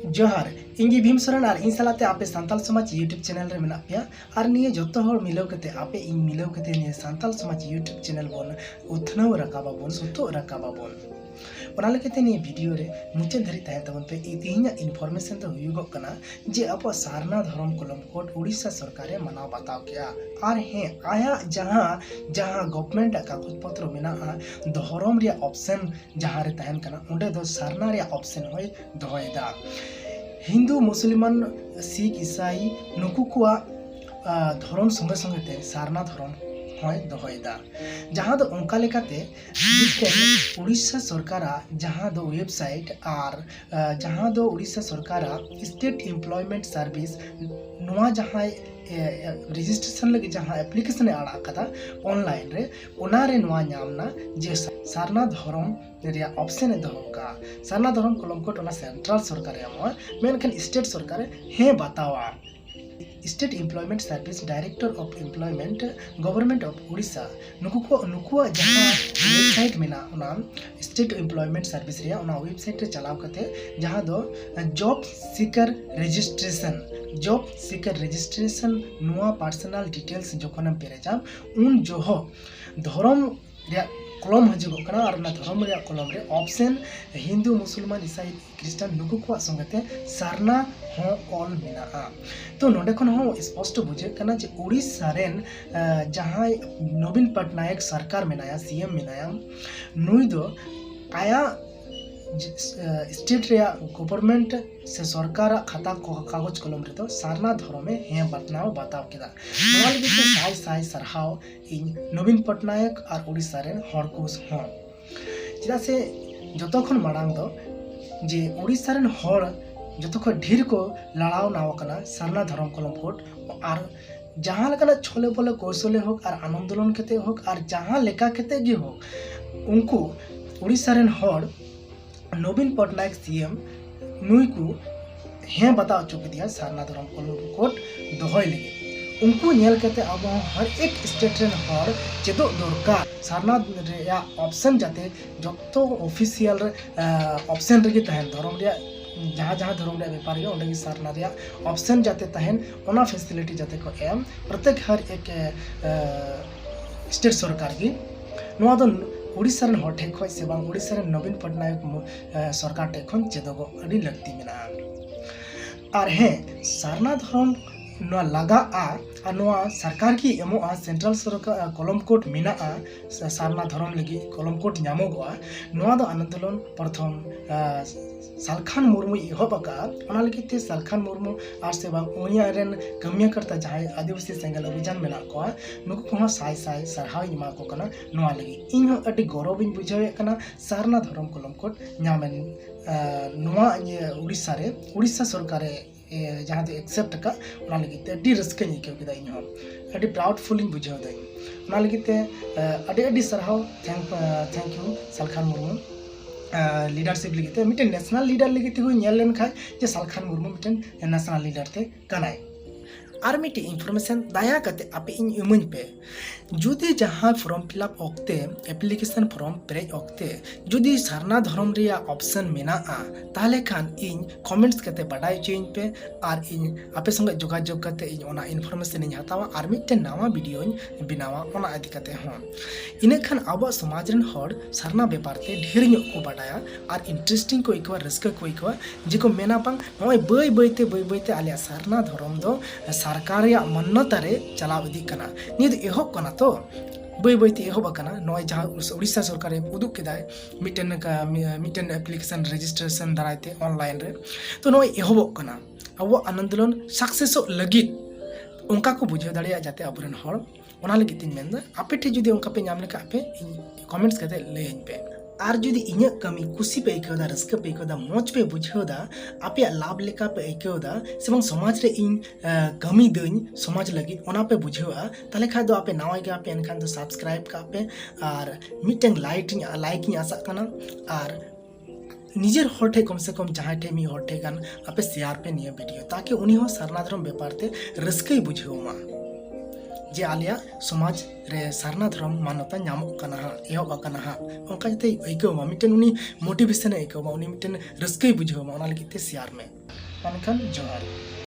जोहार इंगी भीम सोरेन और इन सालाते आपे सांताल समाज यूट्यूब चैनल रे मेना पेया और निये जत्तो हर मिलाव कते आपे इन मिलाव कते निये सांताल समाज यूट्यूब चैनल बोन उथनाव रकाबा बोन सुतो रकाबा बोन ओना लेकते निये वीडियो रे मुचे धरी ताहे तबन पे इतिहिना इनफॉरमेशन तो हुयुगो कना जे आपो सारना धर्म कलम कोड उड़ीसा सरकारे मनाव बताव किया और हे आया जहां गवर्नमेंट कागज पत्र मेना धर्म रे ऑप्शन जहां रे ताहेन कना उंडे दो सारना रे ऑप्शन होय दोयदा हिंदू मुसलमान सिख ईसाई नुकु कुआ धर्म संगे संगे ते सारना धर्म होय दोयदा जहां दो उनका लेकाते उड़ीसा सरकार जहां दो वेबसाइट और जहां दो उड़ीसा सरकार स्टेट एम्प्लॉयमेंट सर्विस नोआ जहां रजिस्ट्रेशन लगे जहां एप्लीकेशन आड़ा कदा ऑनलाइन रे ओना रे नोआ नामना जे सारना धर्म रे ऑप्शन दोका सारना धर्म कलम कोट ओना सेंट्रल सरकार एमो मेनखान स्टेट सरकार हे बतावा state employment service director of employment government of Orissa नुकुआ जहां वेबसाइट मेना ओना स्टेट एम्प्लॉयमेंट सर्विस रे ओना वेबसाइट रे चलाव कते जहां दो जॉब सीकर रजिस्ट्रेशन नुआ पर्सनल डिटेल्स जोखनम पेरेजा उन जोहो धर्म रे कलम हजगो कना और ना धर्म रे कलम रे ऑप्शन हिंदू मुसलमान ईसाई क्रिश्चियन नुकु को संगते सारना हो ऑल मेना तो नोडे खन हो स्पष्ट बुझे कना जे उड़ीसा रेन जहां नवीन पटनायक सरकार मेनाया सीएम मेनाया नुई दो आया स्टेट रे गवर्नमेंट से सरकार खाता कागज कलम रे तो सारना धर्म में हे बतनाव बताव केदा नोवा लगे तो साय साय सरहाव इन नवीन पटनायक और उड़ीसा रेन हरकुस हो चिदा से जतखन माडांग दो जे उड़ीसा रेन हर जतखन ढेर को लड़ाव नाव कना सारना धर्म कलम कोड और जहां लेकना छोले बोले कौशले होक और आंदोलन केते होक और जहां लेका केते गे होक उनको उड़ीसा रेन हर नवीन पटनायक सीएम नुई को हे बताव चुक दिया सारना धर्म कोड दोहय लगे उनको नेल कते अब हर एक स्टेट रेन हर चेदो दरकार सारना रे ऑप्शन जाते जतो ऑफिशियल ऑप्शन रे तहन धर्म रे जहाँ धर्म रे व्यापार है ओंडे सारना रे ऑप्शन जाते तहन ओना फैसिलिटी जाते को एम प्रत्येक हर एक स्टेट सरकार की नोआ दो उड़ीसा रेन हर ठेक से बांग उड़ीसा रेन नवीन पटनायक सरकार ठेखन चेदोगो अड़ी लगती मेना और हे सारना धर्म नोआ लगा और नोआ सरकार की एमो सेंट्रल सरकार कलम कोड मेना सारना धर्म लगी कलम कोड नामोगो नोआ दो आंदोलन प्रथम सालखान मुर्मू इहबका ओना लगी ते सालखान मुर्मू और से बांग ओनिया रेन कमिया करता जहां आदिवासी सेंगल अभियान मेना को नुकु को साय साय सरहाव इमा को कना नोआ लगी इन अति गौरव इन बुझावे कना सारना धर्म कलम कोड नामेन नोआ उड़ीसा रे उड़ीसा सरकार जहां दो एक्सेप्ट का ओना लगी ते अति रस्के नि के किदा इन अति प्राउडफुल इन बुझाव दई ओना लगी ते अति सरहाव thank you Salkhan Murmu leadership लगी ते मिटन नेशनल लीडर लगी ते नेल लेन खाय जे सालखान मुर्मू मिटन नेशनल लीडर ते कनाय और मिट्टी इन्फॉर्मेशन दाया करते आपे इन इमन पे जुदी जहां फॉर्म फिलअप ओक्ते एप्लीकेशन फॉर्म पेरेज ओक्ते जुदी सारना धर्म रे ऑप्शन मेना ताले खान इन कमेंट्स करते बाडाय चेंज पे और इन आपे संगे जोगाजोग करते इन ओना इन्फॉर्मेशन इन हतावा और मिट्टे नवा वीडियो इन बिनावा ओना आदि करते हो इने खान अब समाज रेन हर सारना व्यापार ते ढेर ᱧᱚᱜ को बाडाया और इंटरेस्टिंग को इकवा रस्का को इकवा जेको मेना बांग नय बय बयते आलिया सारना धर्म दो सरकार मन्नता रे चलाव इदी कना निद एहब कना तो बय बयते एहब कना नय जहां उड़ीसा सरकार उदुक केदाय मिटन एप्लीकेशन रजिस्ट्रेशन दारायते ऑनलाइन रे तो नय एहब कना अब आंदोलन सक्सेस लगी उनका को बुझाव दाड़िया जाते अबरेन हर ओना लगी तिन मेनदा आपे ठे जुदी उनका पे नाम लेका आपे कमेंट्स करते लेइन पे और जुदी इन्या कमी खुशी पे ऐकोदा रस्क पे ऐकोदा मोज पे बुझेदा आपे लाभ लेका पे ऐकोदा सेबं समाज रे इन कमी दई समाज लगी ओना पे बुझेवा ताले खा दो आपे नवा के आपे एनखान दो सब्सक्राइब का पे और मिटेंग लाइक आशा कना और निजेर हर ठे कम से कम जहां ठे मी हर ठे गान आपे शेयर पे निया वीडियो ताकि उनी हो सारना धर्म व्यापार ते रस्कई बुझेवमा जे आलिया समाज रे सारना धर्म मान्यता नामक कना एहब कना ओंका जते ऐकौमा मिटेन उनी मोटिवेशन ऐकौमा उनी मिटेन रस्कई बुझेवमा ओना लगी ते शेयर में। ᱢᱮᱱᱠᱷᱟᱱ ᱡᱚᱦᱟᱨ।